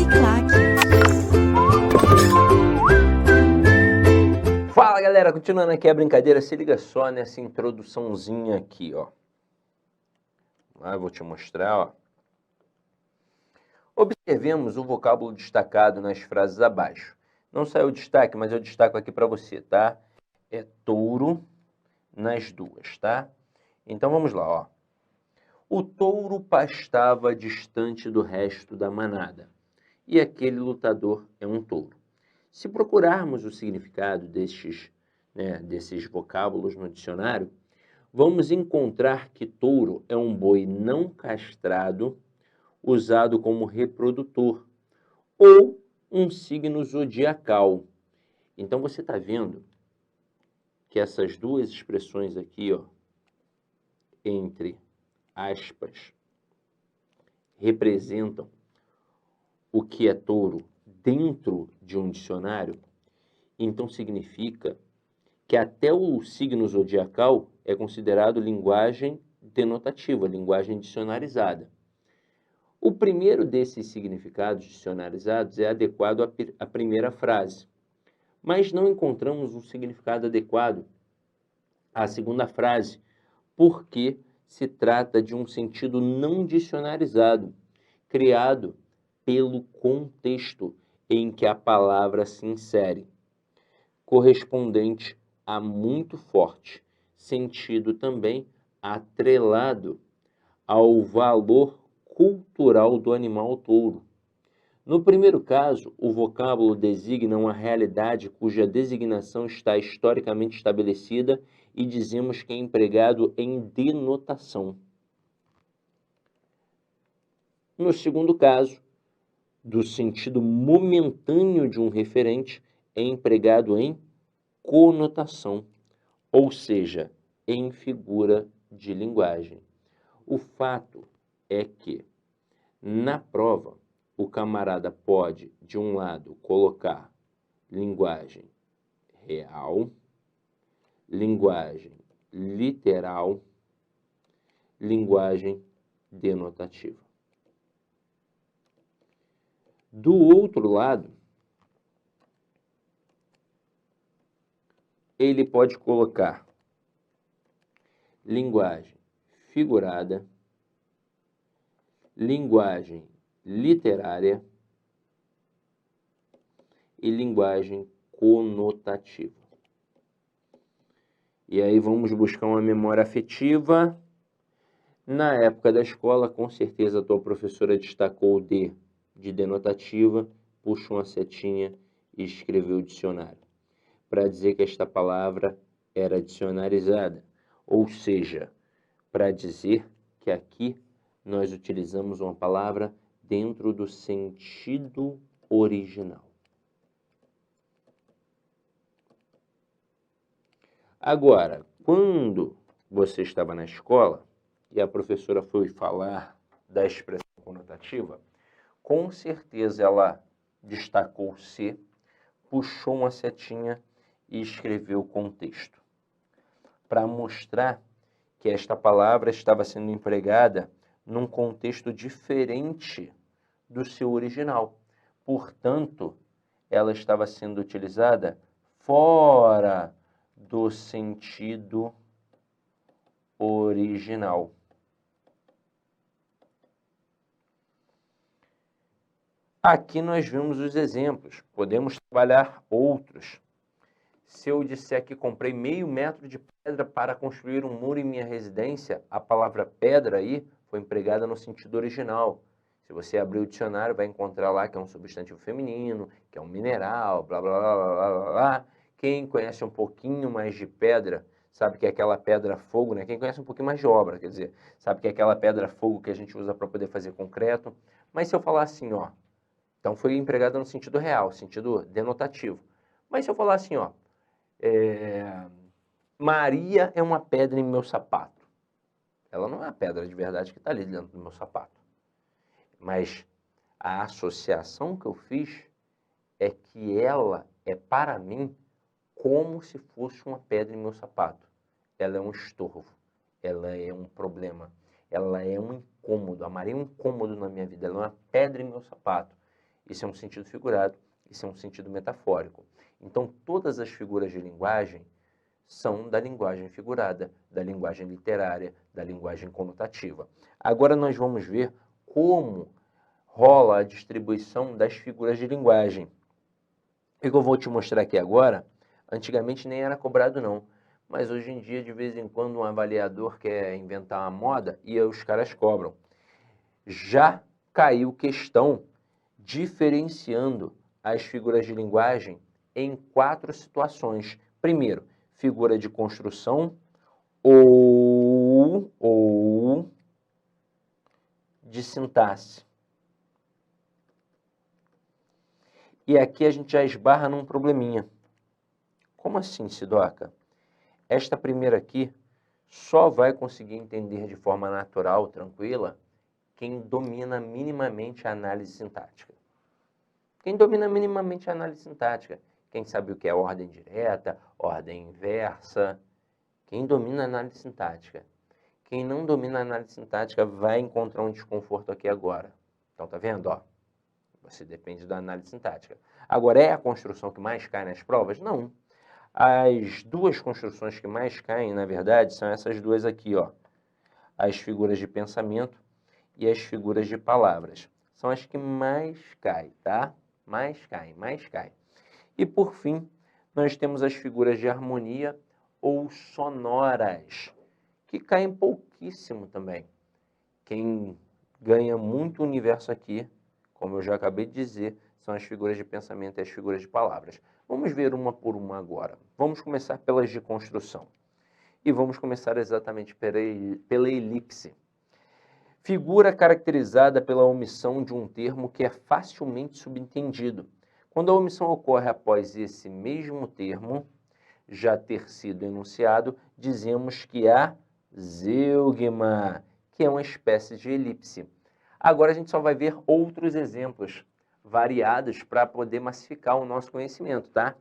Uniclaque. Fala, galera, continuando aqui a brincadeira, se liga só nessa introduçãozinha aqui, ó. Lá eu vou te mostrar, ó. Observemos o vocábulo destacado nas frases abaixo. Não saiu o destaque, mas eu destaco aqui para você, tá? É touro nas duas, tá? Então vamos lá, ó. O touro pastava distante do resto da manada, e aquele lutador é um touro. Se procurarmos o significado desses vocábulos no dicionário, vamos encontrar que touro é um boi não castrado usado como reprodutor ou um signo zodiacal. Então você está vendo que essas duas expressões aqui, ó, entre aspas, representam o que é touro dentro de um dicionário. Então significa que até o signo zodiacal é considerado linguagem denotativa, linguagem dicionarizada. O primeiro desses significados dicionarizados é adequado à primeira frase, mas não encontramos um significado adequado à segunda frase, porque se trata de um sentido não dicionarizado, criado pelo contexto em que a palavra se insere, correspondente a muito forte, sentido também atrelado ao valor cultural do animal touro. No primeiro caso, o vocábulo designa uma realidade cuja designação está historicamente estabelecida e dizemos que é empregado em denotação. No segundo caso, do sentido momentâneo de um referente, é empregado em conotação, ou seja, em figura de linguagem. O fato é que, na prova, o camarada pode, de um lado, colocar linguagem real, linguagem literal, linguagem denotativa. Do outro lado, ele pode colocar linguagem figurada, linguagem literária e linguagem conotativa. E aí vamos buscar uma memória afetiva. Na época da escola, com certeza a tua professora destacou o D de denotativa, puxou uma setinha e escreveu o dicionário, para dizer que esta palavra era dicionarizada, ou seja, para dizer que aqui nós utilizamos uma palavra dentro do sentido original. Agora, quando você estava na escola e a professora foi falar da expressão conotativa, com certeza ela destacou o C, puxou uma setinha e escreveu o contexto, para mostrar que esta palavra estava sendo empregada num contexto diferente do seu original. Portanto, ela estava sendo utilizada fora do sentido original. Aqui nós vimos os exemplos, podemos trabalhar outros. Se eu disser que comprei meio metro de pedra para construir um muro em minha residência, a palavra pedra aí foi empregada no sentido original. Se você abrir o dicionário, vai encontrar lá que é um substantivo feminino, que é um mineral, blá, blá, blá, blá, blá, blá. Quem conhece um pouquinho mais de pedra, sabe que é aquela pedra-fogo, né? Quem conhece um pouquinho mais de obra, quer dizer, sabe que é aquela pedra-fogo que a gente usa para poder fazer concreto. Mas se eu falar assim, ó, então foi empregada no sentido real, sentido denotativo. Mas se eu falar assim, ó, Maria é uma pedra em meu sapato. Ela não é a pedra de verdade que está ali dentro do meu sapato. Mas a associação que eu fiz é que ela é para mim como se fosse uma pedra em meu sapato. Ela é um estorvo, ela é um problema, ela é um incômodo. A Maria é um incômodo na minha vida, ela é uma pedra em meu sapato. Isso é um sentido figurado, isso é um sentido metafórico. Então, todas as figuras de linguagem são da linguagem figurada, da linguagem literária, da linguagem conotativa. Agora nós vamos ver como rola a distribuição das figuras de linguagem. O que eu vou te mostrar aqui agora, antigamente nem era cobrado não, mas hoje em dia, de vez em quando, um avaliador quer inventar uma moda e os caras cobram. Já caiu questão diferenciando as figuras de linguagem em 4 situações. Primeiro, figura de construção ou de sintaxe. E aqui a gente já esbarra num probleminha. Como assim, Sidoca? Esta primeira aqui só vai conseguir entender de forma natural, tranquila, quem domina minimamente a análise sintática. Quem domina minimamente a análise sintática, quem sabe o que é ordem direta, ordem inversa, quem domina a análise sintática. Quem não domina a análise sintática vai encontrar um desconforto aqui agora. Então, tá vendo? Ó, você depende da análise sintática. Agora, é a construção que mais cai nas provas? Não. As 2 construções que mais caem, na verdade, são essas 2 aqui, ó. As figuras de pensamento e as figuras de palavras. São as que mais caem, tá? Mais caem. E, por fim, nós temos as figuras de harmonia ou sonoras, que caem pouquíssimo também. Quem ganha muito universo aqui, como eu já acabei de dizer, são as figuras de pensamento e as figuras de palavras. Vamos ver uma por uma agora. Vamos começar pelas de construção. E vamos começar exatamente pela elipse. Figura caracterizada pela omissão de um termo que é facilmente subentendido. Quando a omissão ocorre após esse mesmo termo já ter sido enunciado, dizemos que há zeugma, que é uma espécie de elipse. Agora a gente só vai ver outros exemplos variados para poder massificar o nosso conhecimento, tá?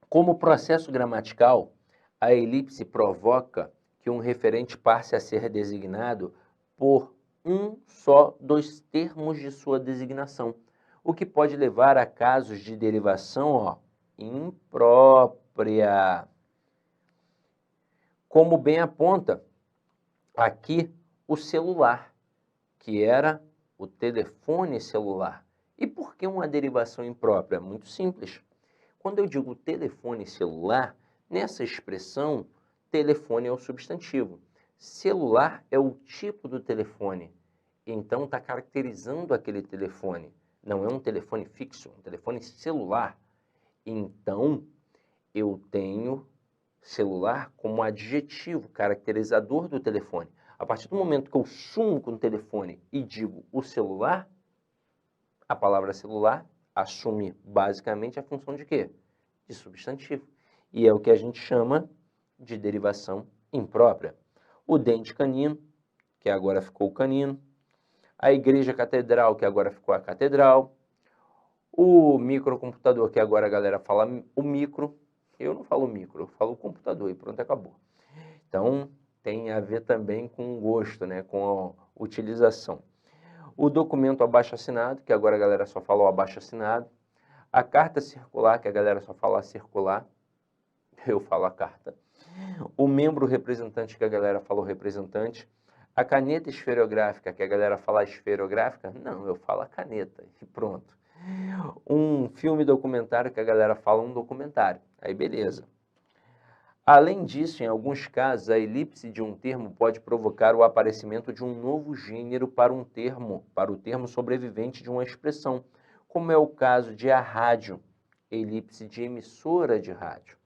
Como processo gramatical, a elipse provoca que um referente passe a ser designado por um só dos termos de sua designação, o que pode levar a casos de derivação, ó, imprópria. Como bem aponta aqui o celular, que era o telefone celular. E por que uma derivação imprópria? Muito simples. Quando eu digo telefone celular, nessa expressão, telefone é o substantivo. Celular é o tipo do telefone. Então, está caracterizando aquele telefone. Não é um telefone fixo, é um telefone celular. Então, eu tenho celular como adjetivo caracterizador do telefone. A partir do momento que eu sumo com o telefone e digo o celular, a palavra celular assume basicamente a função de quê? De substantivo. E é o que a gente chama de derivação imprópria. O dente canino, que agora ficou canino. A igreja catedral, que agora ficou a catedral. O microcomputador, que agora a galera fala o micro. Eu não falo micro, eu falo computador e pronto, acabou. Então, tem a ver também com o gosto, né, com a utilização. O documento abaixo-assinado, que agora a galera só fala o abaixo-assinado. A carta circular, que a galera só fala circular. Eu falo a carta. O membro representante, que a galera fala o representante. A caneta esferográfica, que a galera fala esferográfica. Não, eu falo a caneta e pronto. Um filme documentário, que a galera fala um documentário. Aí beleza. Além disso, em alguns casos, a elipse de um termo pode provocar o aparecimento de um novo gênero para o termo sobrevivente de uma expressão, como é o caso de a rádio, elipse de emissora de rádio.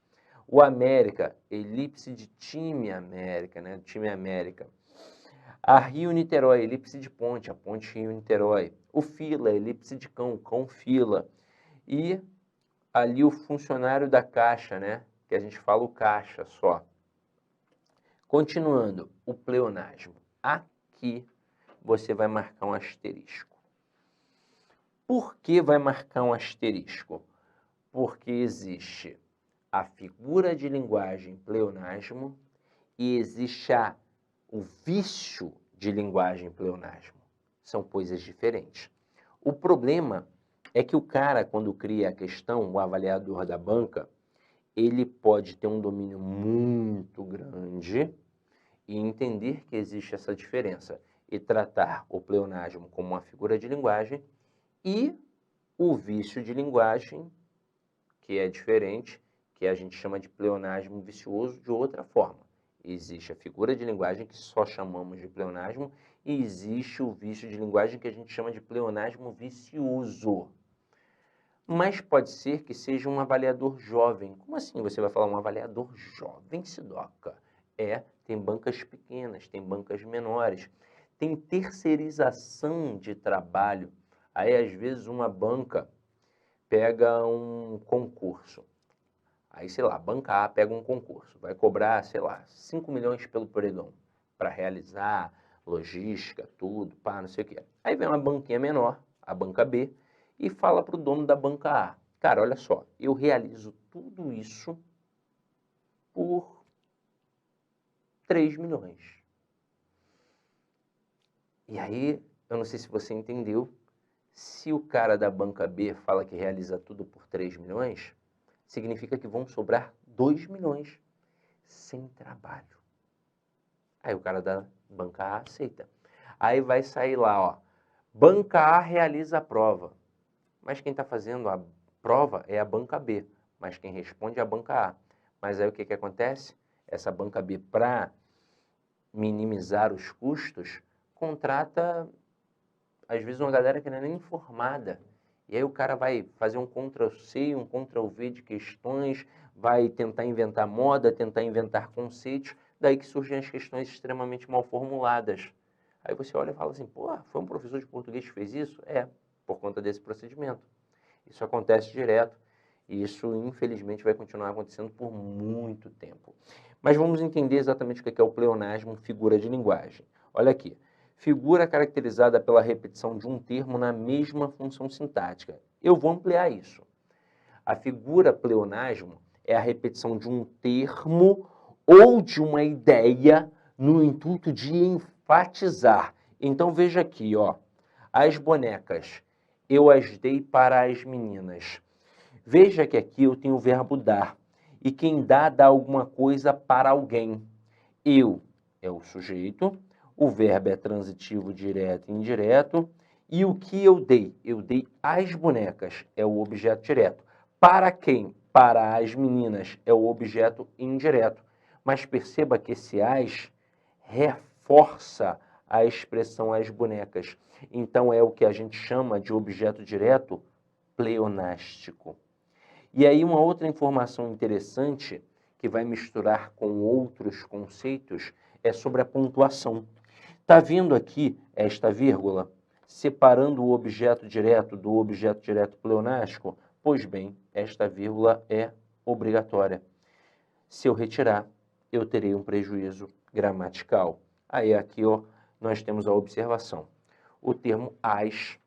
O América, elipse de time América, né? Time América. A Rio-Niterói, elipse de ponte, a ponte Rio-Niterói. O fila, elipse de cão, cão-fila. E ali o funcionário da caixa, né? Que a gente fala o caixa só. Continuando, o pleonasmo. Aqui você vai marcar um asterisco. Por que vai marcar um asterisco? Porque existe a figura de linguagem pleonasmo e existe o vício de linguagem pleonasmo. São coisas diferentes. O problema é que o cara, quando cria a questão, o avaliador da banca, ele pode ter um domínio muito grande e entender que existe essa diferença e tratar o pleonasmo como uma figura de linguagem e o vício de linguagem, que é diferente, que a gente chama de pleonasmo vicioso de outra forma. Existe a figura de linguagem que só chamamos de pleonasmo e existe o vício de linguagem que a gente chama de pleonasmo vicioso. Mas pode ser que seja um avaliador jovem. Como assim você vai falar um avaliador jovem, Sidoca? Tem bancas pequenas, tem bancas menores, tem terceirização de trabalho. Aí, às vezes, uma banca pega um concurso. Aí, sei lá, a banca A pega um concurso, vai cobrar, sei lá, 5 milhões pelo pregão para realizar logística, tudo, pá, não sei o quê. Aí vem uma banquinha menor, a banca B, e fala para o dono da banca A, cara, olha só, eu realizo tudo isso por 3 milhões. E aí, eu não sei se você entendeu, se o cara da banca B fala que realiza tudo por 3 milhões, significa que vão sobrar 2 milhões sem trabalho. Aí o cara da banca A aceita. Aí vai sair lá, ó, banca A realiza a prova. Mas quem está fazendo a prova é a banca B, mas quem responde é a banca A. Mas aí o que acontece? Essa banca B, para minimizar os custos, contrata, às vezes, uma galera que não é nem informada. E aí o cara vai fazer um Ctrl+C, um Ctrl+V de questões, vai tentar inventar moda, tentar inventar conceitos, daí que surgem as questões extremamente mal formuladas. Aí você olha e fala assim, pô, foi um professor de português que fez isso? Por conta desse procedimento. Isso acontece direto e isso, infelizmente, vai continuar acontecendo por muito tempo. Mas vamos entender exatamente o que é o pleonasmo, figura de linguagem. Olha aqui. Figura caracterizada pela repetição de um termo na mesma função sintática. Eu vou ampliar isso. A figura pleonasmo é a repetição de um termo ou de uma ideia no intuito de enfatizar. Então veja aqui, ó, as bonecas, eu as dei para as meninas. Veja que aqui eu tenho o verbo dar. E quem dá alguma coisa para alguém. Eu é o sujeito, o verbo é transitivo direto e indireto. E o que eu dei? Eu dei as bonecas, é o objeto direto. Para quem? Para as meninas, é o objeto indireto. Mas perceba que esse as reforça a expressão as bonecas. Então é o que a gente chama de objeto direto pleonástico. E aí uma outra informação interessante que vai misturar com outros conceitos é sobre a pontuação. Está vendo aqui esta vírgula separando o objeto direto do objeto direto pleonástico? Pois bem, esta vírgula é obrigatória. Se eu retirar, eu terei um prejuízo gramatical. Aí aqui, ó, nós temos a observação. O termo as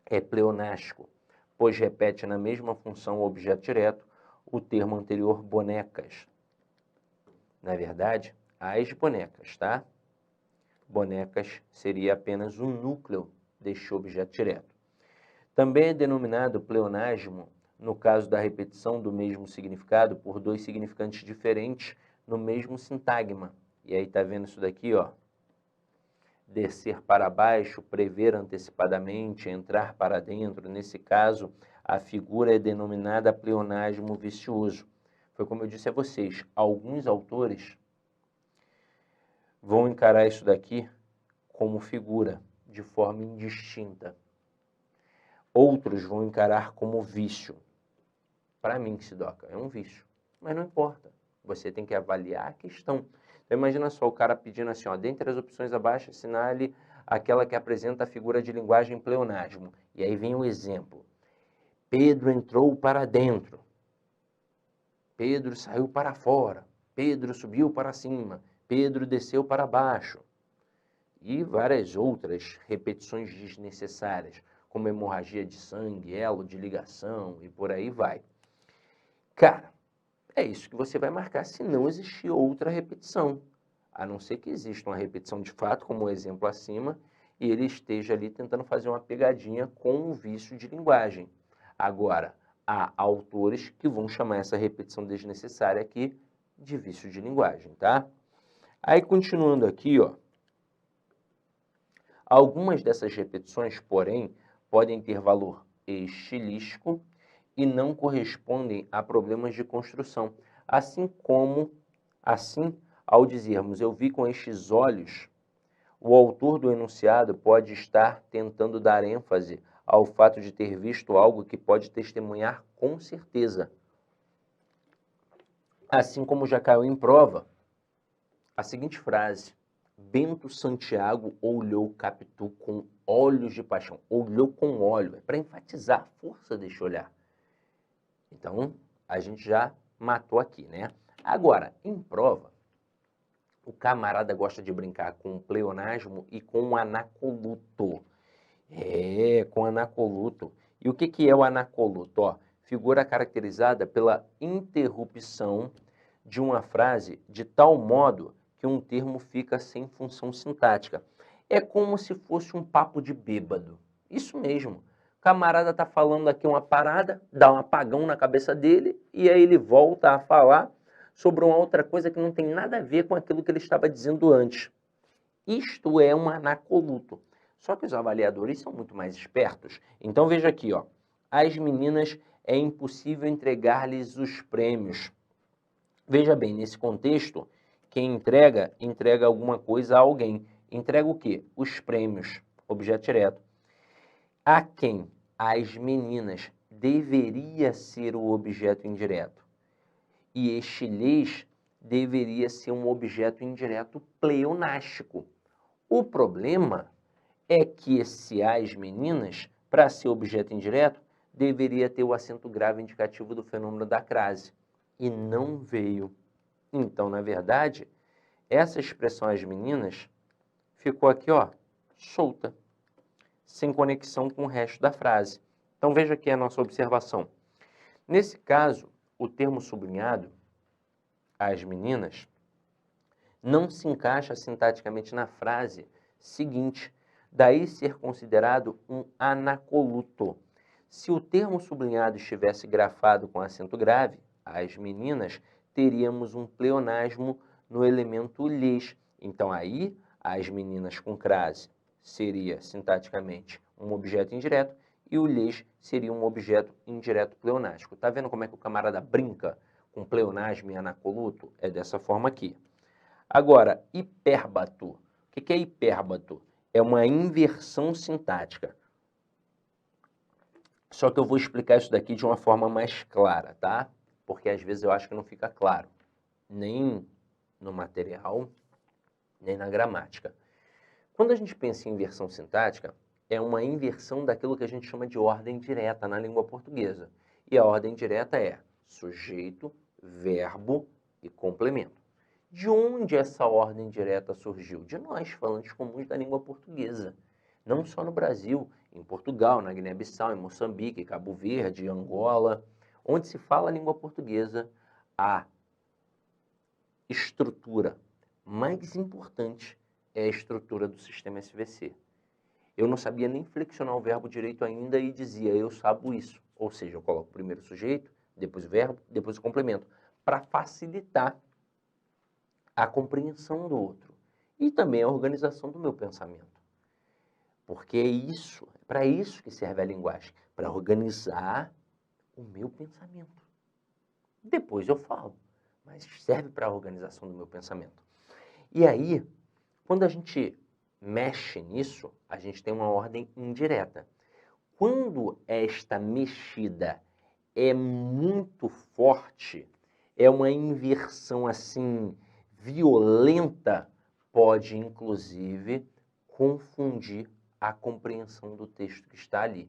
é pleonástico, pois repete na mesma função o objeto direto o termo anterior bonecas. Na verdade, as bonecas, tá? Bonecas seria apenas um núcleo deste objeto direto. Também é denominado pleonasmo no caso da repetição do mesmo significado por dois significantes diferentes no mesmo sintagma. E aí tá vendo isso daqui, ó? Descer para baixo, prever antecipadamente, entrar para dentro. Nesse caso, a figura é denominada pleonasmo vicioso. Foi como eu disse a vocês, alguns autores vão encarar isso daqui como figura, de forma indistinta. Outros vão encarar como vício. Para mim, Sidoca, é um vício, mas não importa. Você tem que avaliar a questão. Então, imagina só o cara pedindo assim, ó, dentre as opções abaixo, assinale aquela que apresenta a figura de linguagem pleonasmo. E aí vem o exemplo. Pedro entrou para dentro. Pedro saiu para fora. Pedro subiu para cima. Pedro desceu para baixo. E várias outras repetições desnecessárias, como hemorragia de sangue, elo de ligação e por aí vai. Cara, é isso que você vai marcar se não existir outra repetição. A não ser que exista uma repetição de fato, como o exemplo acima, e ele esteja ali tentando fazer uma pegadinha com o vício de linguagem. Agora, há autores que vão chamar essa repetição desnecessária aqui de vício de linguagem, tá? Aí, continuando aqui, ó, algumas dessas repetições, porém, podem ter valor estilístico e não correspondem a problemas de construção. Assim, ao dizermos eu vi com estes olhos, o autor do enunciado pode estar tentando dar ênfase ao fato de ter visto algo que pode testemunhar com certeza. Assim como já caiu em prova a seguinte frase: Bento Santiago olhou Capitu com olhos de paixão. Olhou com óleo, é para enfatizar a força deste olhar. Então, a gente já matou aqui, né? Agora, em prova, o camarada gosta de brincar com o pleonasmo e com o anacoluto. Com anacoluto. E o que é o anacoluto? Ó, figura caracterizada pela interrupção de uma frase de tal modo que um termo fica sem função sintática. É como se fosse um papo de bêbado. Isso mesmo. O camarada está falando aqui uma parada, dá um apagão na cabeça dele e aí ele volta a falar sobre uma outra coisa que não tem nada a ver com aquilo que ele estava dizendo antes. Isto é um anacoluto. Só que os avaliadores são muito mais espertos. Então veja aqui, ó. As meninas é impossível entregar-lhes os prêmios. Veja bem, nesse contexto, quem entrega, entrega alguma coisa a alguém. Entrega o quê? Os prêmios, objeto direto. A quem? As meninas. Deveria ser o objeto indireto. E este lhes deveria ser um objeto indireto pleonástico. O problema é que esse as meninas, para ser objeto indireto, deveria ter o acento grave indicativo do fenômeno da crase. E não veio. Então, na verdade, essa expressão as meninas ficou aqui, ó, solta, sem conexão com o resto da frase. Então, veja aqui a nossa observação. Nesse caso, o termo sublinhado, as meninas, não se encaixa sintaticamente na frase seguinte, daí ser considerado um anacoluto. Se o termo sublinhado estivesse grafado com acento grave, as meninas, teríamos um pleonasmo no elemento lhes. Então aí, as meninas com crase seria sintaticamente um objeto indireto e o lhes seria um objeto indireto pleonástico. Tá vendo como é que o camarada brinca com pleonasmo e anacoluto? É dessa forma aqui. Agora, hipérbato. O que é hipérbato? É uma inversão sintática. Só que eu vou explicar isso daqui de uma forma mais clara, tá? Porque às vezes eu acho que não fica claro, nem no material, nem na gramática. Quando a gente pensa em inversão sintática, é uma inversão daquilo que a gente chama de ordem direta na língua portuguesa. E a ordem direta é sujeito, verbo e complemento. De onde essa ordem direta surgiu? De nós, falantes comuns da língua portuguesa. Não só no Brasil, em Portugal, na Guiné-Bissau, em Moçambique, Cabo Verde, Angola. Onde se fala a língua portuguesa, a estrutura mais importante é a estrutura do sistema SVC. Eu não sabia nem flexionar o verbo direito ainda e dizia, eu sabo isso. Ou seja, eu coloco primeiro o sujeito, depois o verbo, depois o complemento, para facilitar a compreensão do outro e também a organização do meu pensamento. Porque é para isso que serve a linguagem, para organizar o meu pensamento. Depois eu falo, mas serve para a organização do meu pensamento. E aí, quando a gente mexe nisso, a gente tem uma ordem indireta. Quando esta mexida é muito forte, é uma inversão assim violenta, pode inclusive confundir a compreensão do texto que está ali.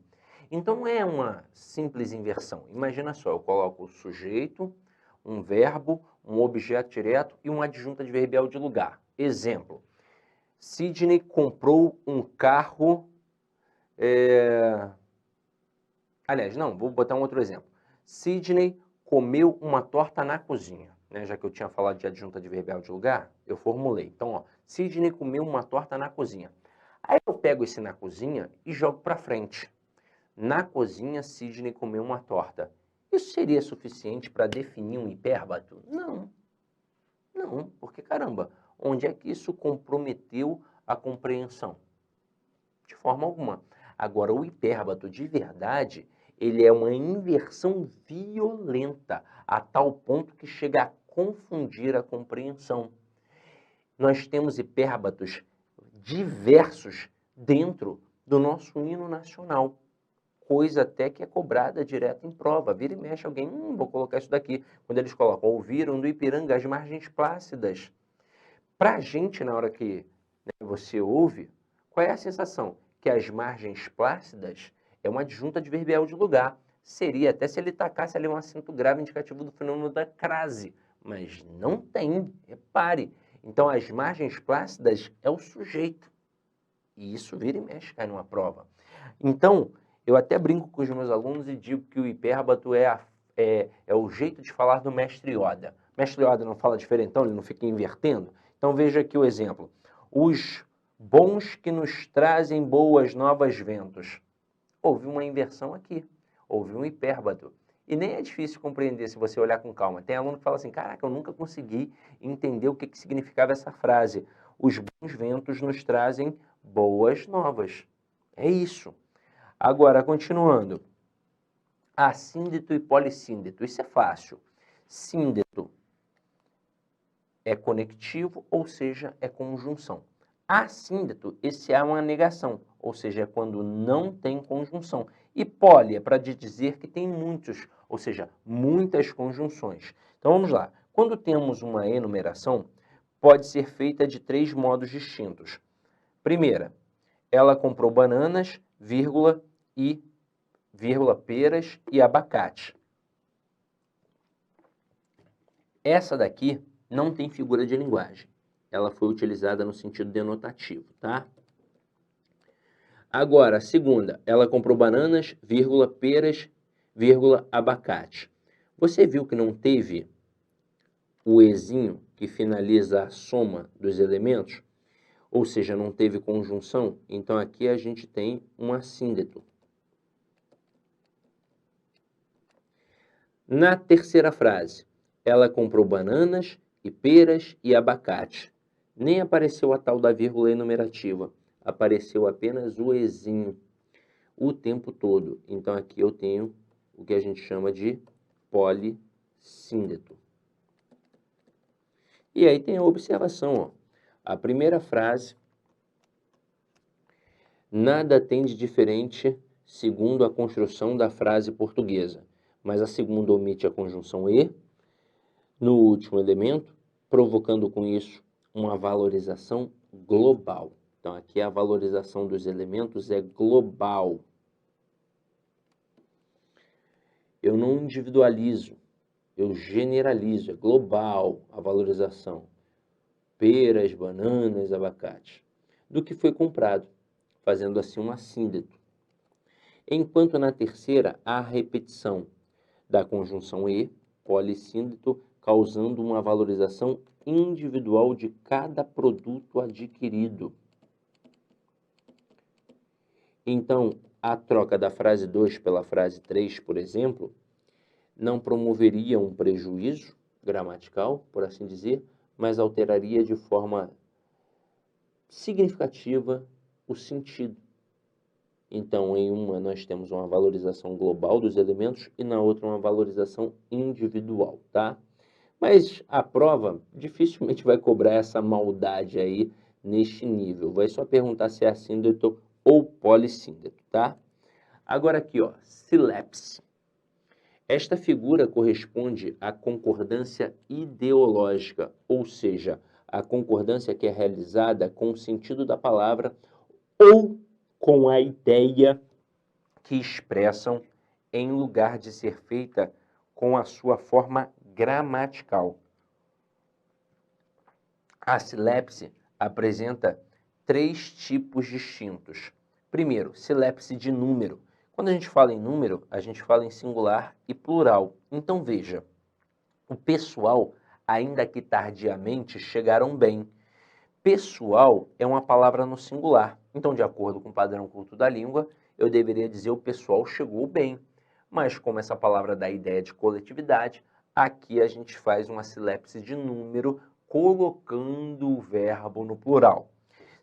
Então não é uma simples inversão. Imagina só, eu coloco o sujeito, um verbo, um objeto direto e uma adjunta adverbial de lugar. Exemplo, Sidney comprou um carro... Aliás, não, vou botar um outro exemplo. Sidney comeu uma torta na cozinha. Né? Já que eu tinha falado de adjunta adverbial de lugar, eu formulei. Então, ó, Sidney comeu uma torta na cozinha. Aí eu pego esse na cozinha e jogo para frente. Na cozinha, Sidney comeu uma torta. Isso seria suficiente para definir um hipérbato? Não. Não, porque caramba, onde é que isso comprometeu a compreensão? De forma alguma. Agora, o hipérbato de verdade, ele é uma inversão violenta, a tal ponto que chega a confundir a compreensão. Nós temos hipérbatos diversos dentro do nosso hino nacional. Coisa até que é cobrada direto em prova. Vira e mexe alguém, vou colocar isso daqui. Quando eles colocam, ouviram do Ipiranga as margens plácidas. Para a gente, na hora que você ouve, qual é a sensação? Que as margens plácidas é uma adjunta adverbial de lugar. Seria até se ele tacasse ali um acento grave indicativo do fenômeno da crase. Mas não tem, repare. Então, as margens plácidas é o sujeito. E isso vira e mexe, cai numa prova. Então, eu até brinco com os meus alunos e digo que o hipérbato é o jeito de falar do mestre Yoda. O mestre Yoda não fala diferentão, ele não fica invertendo. Então, veja aqui o exemplo. Os bons que nos trazem boas novas ventos. Houve uma inversão aqui. Houve um hipérbato. E nem é difícil compreender se você olhar com calma. Tem aluno que fala assim, caraca, eu nunca consegui entender o que significava essa frase. Os bons ventos nos trazem boas novas. É isso. Agora, continuando. Assíndeto e polissíndeto. Isso é fácil. Síndeto é conectivo, ou seja, é conjunção. Assíndeto, esse é uma negação, ou seja, é quando não tem conjunção. E poli é para dizer que tem muitos, ou seja, muitas conjunções. Então vamos lá. Quando temos uma enumeração, pode ser feita de 3 modos distintos. Primeira, ela comprou bananas, vírgula, peras e abacate. Essa daqui não tem figura de linguagem. Ela foi utilizada no sentido denotativo, tá? Agora, a segunda, ela comprou bananas, vírgula, peras, vírgula, abacate. Você viu que não teve o ezinho que finaliza a soma dos elementos? Ou seja, não teve conjunção? Então, aqui a gente tem um assíndeto. Na terceira frase, ela comprou bananas e peras e abacate. Nem apareceu a tal da vírgula enumerativa. Apareceu apenas o ezinho o tempo todo. Então, aqui eu tenho o que a gente chama de polissíndeto. E aí tem a observação, ó. A primeira frase, nada tem de diferente segundo a construção da frase portuguesa, mas a segunda omite a conjunção e no último elemento, provocando com isso uma valorização global. Então, aqui a valorização dos elementos é global. Eu não individualizo, eu generalizo, é global a valorização. Peras, bananas, abacate. Do que foi comprado, fazendo assim um assíndeto. Enquanto na terceira, há a repetição da conjunção e, polissíndeto, causando uma valorização individual de cada produto adquirido. Então, a troca da frase 2 pela frase 3, por exemplo, não promoveria um prejuízo gramatical, por assim dizer, mas alteraria de forma significativa o sentido. Então, em uma nós temos uma valorização global dos elementos e na outra uma valorização individual, tá? Mas a prova dificilmente vai cobrar essa maldade aí neste nível. Vai só perguntar se é assíndeto ou polissíndeto, tá? Agora aqui, ó, silepse. Esta figura corresponde à concordância ideológica, ou seja, a concordância que é realizada com o sentido da palavra ou com a ideia que expressam em lugar de ser feita com a sua forma gramatical. A silepse apresenta 3 tipos distintos. Primeiro, silepse de número. Quando a gente fala em número, a gente fala em singular e plural. Então, veja, o pessoal, ainda que tardiamente, chegaram bem. Pessoal é uma palavra no singular. Então, de acordo com o padrão culto da língua, eu deveria dizer o pessoal chegou bem. Mas como essa palavra dá a ideia de coletividade, aqui a gente faz uma silepse de número colocando o verbo no plural.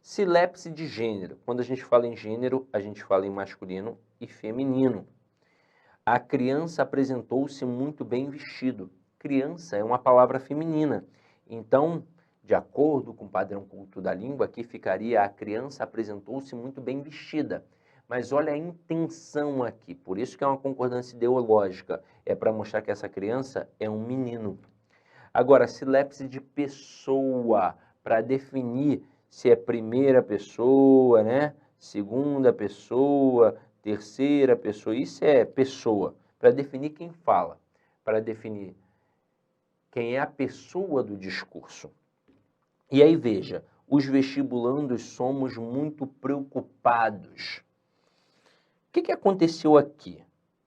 Silepse de gênero. Quando a gente fala em gênero, a gente fala em masculino e feminino. A criança apresentou-se muito bem vestido. Criança é uma palavra feminina. Então, de acordo com o padrão culto da língua, aqui ficaria a criança apresentou-se muito bem vestida. Mas olha a intenção aqui, por isso que é uma concordância ideológica. É para mostrar que essa criança é um menino. Agora, silepse de pessoa, para definir se é primeira pessoa, né? Segunda pessoa, terceira pessoa, isso é pessoa, para definir quem fala, para definir quem é a pessoa do discurso. E aí veja, os vestibulandos somos muito preocupados. O que aconteceu aqui?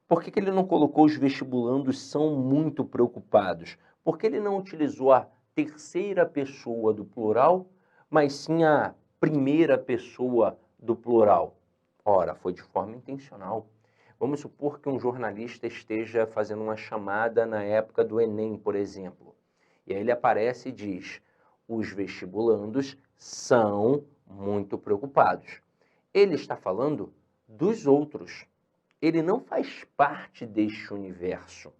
Por que ele não colocou os vestibulandos são muito preocupados? Por que ele não utilizou a terceira pessoa do plural, mas sim a primeira pessoa do plural? Ora, foi de forma intencional. Vamos supor que um jornalista esteja fazendo uma chamada na época do Enem, por exemplo. E aí ele aparece e diz, os vestibulandos são muito preocupados. Ele está falando dos outros. Ele não faz parte deste universo.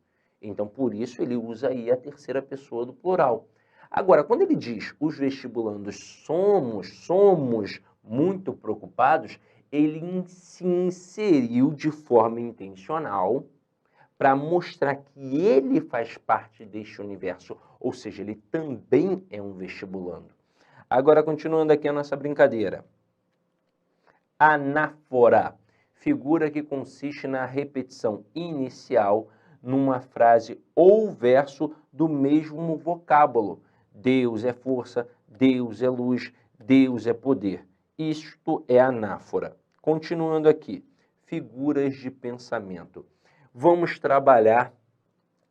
Então, por isso, ele usa aí a terceira pessoa do plural. Agora, quando ele diz os vestibulandos somos muito preocupados, ele se inseriu de forma intencional para mostrar que ele faz parte deste universo, ou seja, ele também é um vestibulando. Agora, continuando aqui a nossa brincadeira. Anáfora, figura que consiste na repetição inicial numa frase ou verso do mesmo vocábulo. Deus é força, Deus é luz, Deus é poder. Isto é anáfora. Continuando aqui, figuras de pensamento. Vamos trabalhar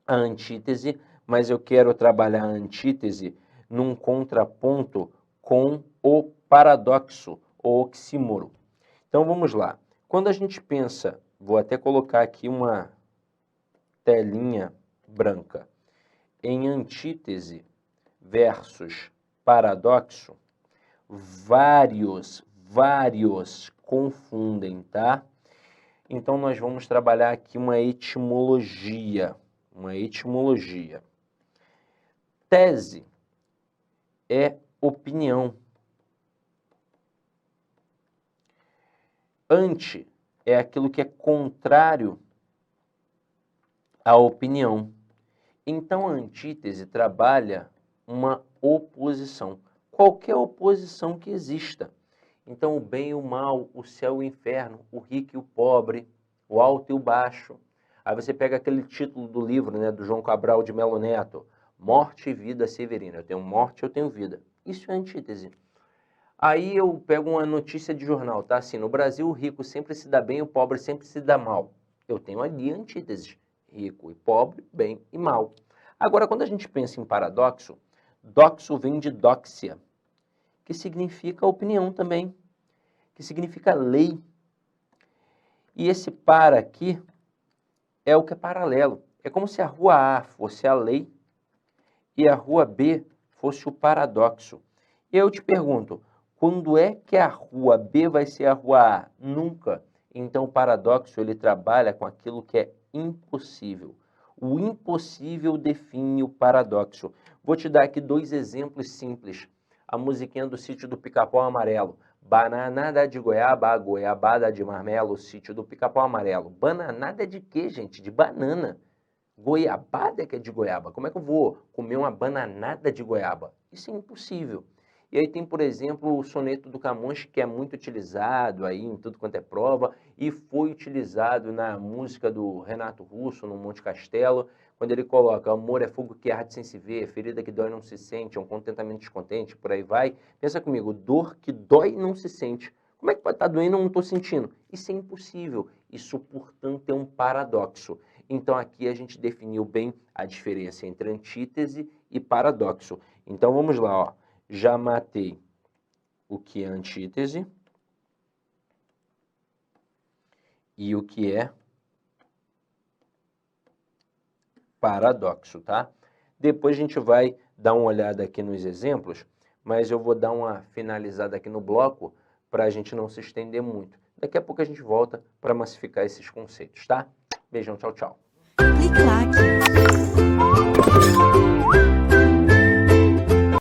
a antítese, mas eu quero trabalhar a antítese num contraponto com o paradoxo, o oxímoro. Então vamos lá. Quando a gente pensa, vou até colocar aqui uma telinha branca, em antítese versus paradoxo, vários confundem, tá? Então nós vamos trabalhar aqui uma etimologia. Tese é opinião. Anti é aquilo que é contrário à opinião. Então, a antítese trabalha uma oposição. Qualquer oposição que exista. Então, o bem e o mal, o céu e o inferno, o rico e o pobre, o alto e o baixo. Aí você pega aquele título do livro, né, do João Cabral de Melo Neto, Morte e Vida Severina. Eu tenho morte, eu tenho vida. Isso é antítese. Aí eu pego uma notícia de jornal, tá? Assim, no Brasil o rico sempre se dá bem, o pobre sempre se dá mal. Eu tenho ali antíteses, rico e pobre, bem e mal. Agora, quando a gente pensa em paradoxo, doxo vem de doxia, que significa opinião também, que significa lei. E esse para aqui é o que é paralelo. É como se a rua A fosse a lei e a rua B fosse o paradoxo. E eu te pergunto, quando é que a rua B vai ser a rua A? Nunca. Então, o paradoxo, ele trabalha com aquilo que é impossível. O impossível define o paradoxo. Vou te dar aqui dois exemplos simples. A musiquinha do Sítio do Pica-Pau Amarelo. Bananada de goiaba, goiabada de marmelo, Sítio do Pica-Pau Amarelo. Bananada de quê, gente? De banana. Goiabada que é de goiaba. Como é que eu vou comer uma bananada de goiaba? Isso é impossível. E aí tem, por exemplo, o soneto do Camões, que é muito utilizado aí em tudo quanto é prova, e foi utilizado na música do Renato Russo, no Monte Castelo, quando ele coloca amor é fogo que arde sem se ver, ferida que dói não se sente, é um contentamento descontente, por aí vai. Pensa comigo, dor que dói não se sente. Como é que pode estar doendo e eu não estou sentindo? Isso é impossível. Isso, portanto, é um paradoxo. Então, aqui a gente definiu bem a diferença entre antítese e paradoxo. Então, vamos lá, ó. Já matei o que é antítese, e o que é paradoxo, tá? Depois a gente vai dar uma olhada aqui nos exemplos, mas eu vou dar uma finalizada aqui no bloco para a gente não se estender muito. Daqui a pouco a gente volta para massificar esses conceitos, tá? Beijão, tchau, tchau. Clique-claque.